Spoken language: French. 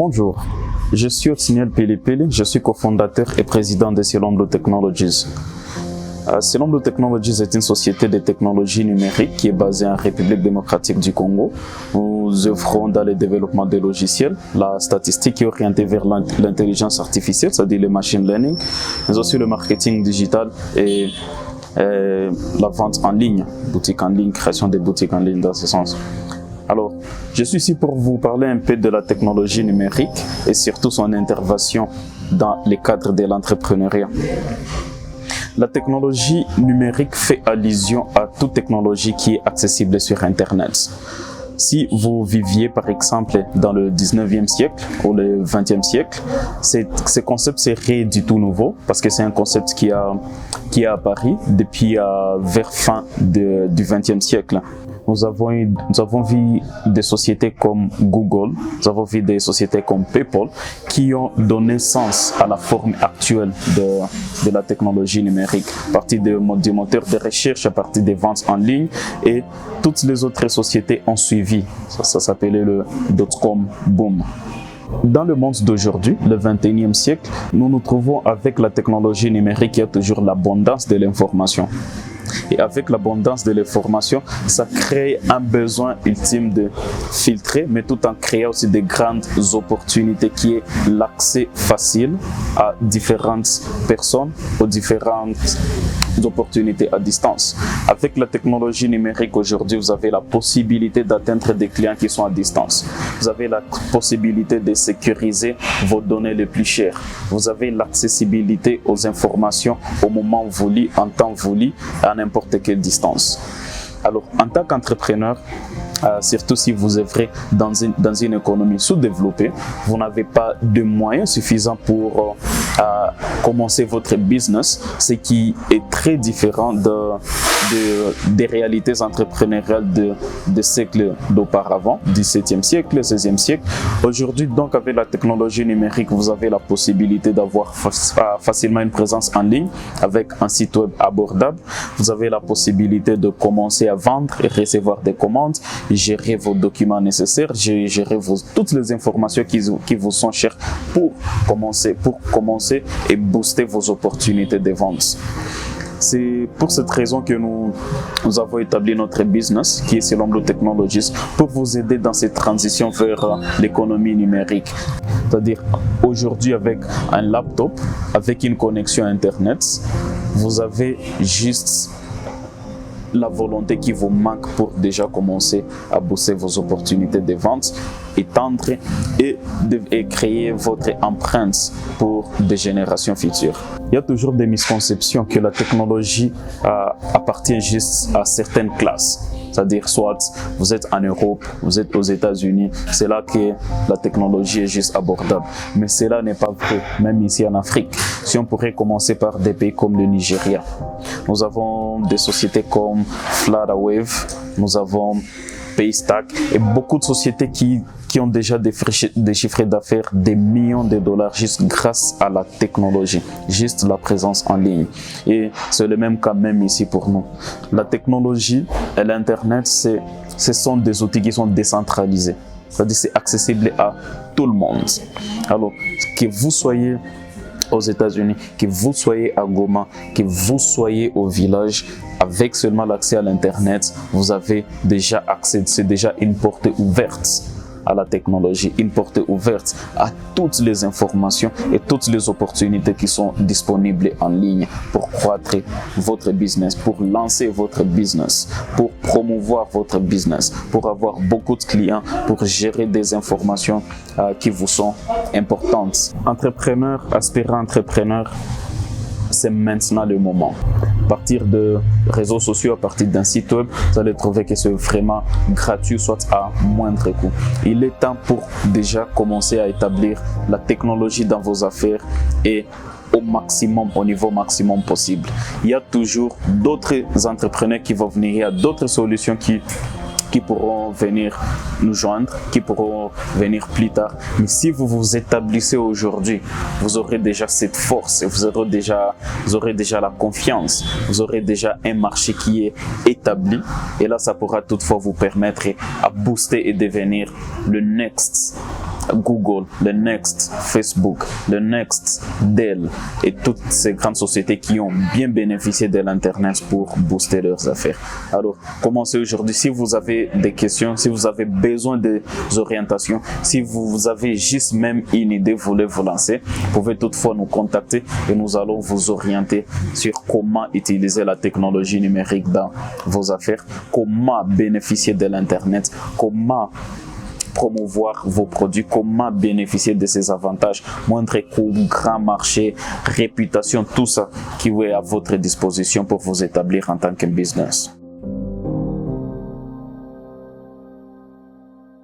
Bonjour, je suis Otsiniel Pilipili, je suis cofondateur et président de Selomlo Technologies. Selomlo Technologies est une société de technologie numérique qui est basée en République démocratique du Congo. Nous œuvrons dans le développement des logiciels, la statistique est orientée vers l'intelligence artificielle, c'est-à-dire le machine learning, mais aussi le marketing digital et la vente en ligne, boutique en ligne, création des boutiques en ligne dans ce sens. Alors, je suis ici pour vous parler un peu de la technologie numérique et surtout son intervention dans le cadre de l'entrepreneuriat. La technologie numérique fait allusion à toute technologie qui est accessible sur Internet. Si vous viviez par exemple dans le 19e siècle ou le 20e siècle, ce concept serait du tout nouveau parce que c'est un concept qui a apparu depuis vers fin du 20e siècle. Nous avons vu des sociétés comme Google, nous avons vu des sociétés comme PayPal qui ont donné sens à la forme actuelle de la technologie numérique, à partir du moteur de recherche, à partir des ventes en ligne, et toutes les autres sociétés ont suivi. Ça s'appelait le dot-com boom. Dans le monde d'aujourd'hui, le 21e siècle, nous nous trouvons avec la technologie numérique qui a toujours l'abondance de l'information. Et avec l'abondance de l'information, ça crée un besoin ultime de filtrer, mais tout en créant aussi des grandes opportunités qui est l'accès facile à différentes personnes, aux différentes opportunités à distance. Avec la technologie numérique aujourd'hui, vous avez la possibilité d'atteindre des clients qui sont à distance. Vous avez la possibilité de sécuriser vos données les plus chères. Vous avez l'accessibilité aux informations au moment voulu, en temps voulu, à n'importe quelle distance. Alors, en tant qu'entrepreneur, surtout si vous œuvrez dans une économie sous-développée, vous n'avez pas de moyens suffisants pour commencer votre business, ce qui est très différent des réalités entrepreneuriales des siècles d'auparavant, 17e siècle, 16e siècle. Aujourd'hui, donc, avec la technologie numérique, vous avez la possibilité d'avoir facilement une présence en ligne avec un site web abordable. Vous avez la possibilité de commencer à vendre et recevoir des commandes, gérer vos documents nécessaires, gérer toutes les informations qui vous sont chères pour commencer et booster vos opportunités de vente. C'est pour cette raison que nous avons établi notre business qui est Selomlo Technologies pour vous aider dans cette transition vers l'économie numérique. C'est-à-dire aujourd'hui avec un laptop, avec une connexion Internet, vous avez juste la volonté qui vous manque pour déjà commencer à booster vos opportunités de vente, étendre et créer votre empreinte pour des générations futures. Il y a toujours des misconceptions que la technologie appartient juste à certaines classes. C'est-à-dire soit vous êtes en Europe, vous êtes aux États-Unis, c'est là que la technologie est juste abordable. Mais cela n'est pas vrai, même ici en Afrique. Si on pourrait commencer par des pays comme le Nigeria, nous avons des sociétés comme Flutterwave, nous avons Paystack et beaucoup de sociétés qui ont déjà des chiffres d'affaires des millions de dollars juste grâce à la technologie, juste la présence en ligne. Et c'est le même cas même ici pour nous. La technologie et l'Internet, ce sont des outils qui sont décentralisés. C'est-à-dire c'est accessible à tout le monde. Alors, que vous soyez aux États-Unis, que vous soyez à Goma, que vous soyez au village, avec seulement l'accès à l'Internet, vous avez déjà accès, c'est déjà une porte ouverte à la technologie, une porte ouverte à toutes les informations et toutes les opportunités qui sont disponibles en ligne pour croître votre business, pour lancer votre business, pour promouvoir votre business, pour avoir beaucoup de clients, pour gérer des informations qui vous sont importantes. Entrepreneur, aspirant entrepreneur, c'est maintenant le moment. À partir de réseaux sociaux, à partir d'un site web, vous allez trouver que c'est vraiment gratuit, soit à moindre coût. Il est temps pour déjà commencer à établir la technologie dans vos affaires et au niveau maximum possible. Il y a toujours d'autres entrepreneurs qui vont venir, il y a d'autres solutions qui pourront venir nous joindre, qui pourront venir plus tard. Mais si vous vous établissez aujourd'hui, vous aurez déjà cette force, vous aurez déjà la confiance, vous aurez déjà un marché qui est établi. Et là, ça pourra toutefois vous permettre à booster et devenir le next Google, le next Facebook, le next Dell et toutes ces grandes sociétés qui ont bien bénéficié de l'Internet pour booster leurs affaires. Alors, commencez aujourd'hui. Si vous avez des questions, si vous avez besoin des orientations, si vous avez juste même une idée, vous voulez vous lancer, vous pouvez toutefois nous contacter et nous allons vous orienter sur comment utiliser la technologie numérique dans vos affaires, comment bénéficier de l'Internet, comment promouvoir vos produits, comment bénéficier de ces avantages, montrer qu'au grand marché, réputation, tout ça qui est à votre disposition pour vous établir en tant que business.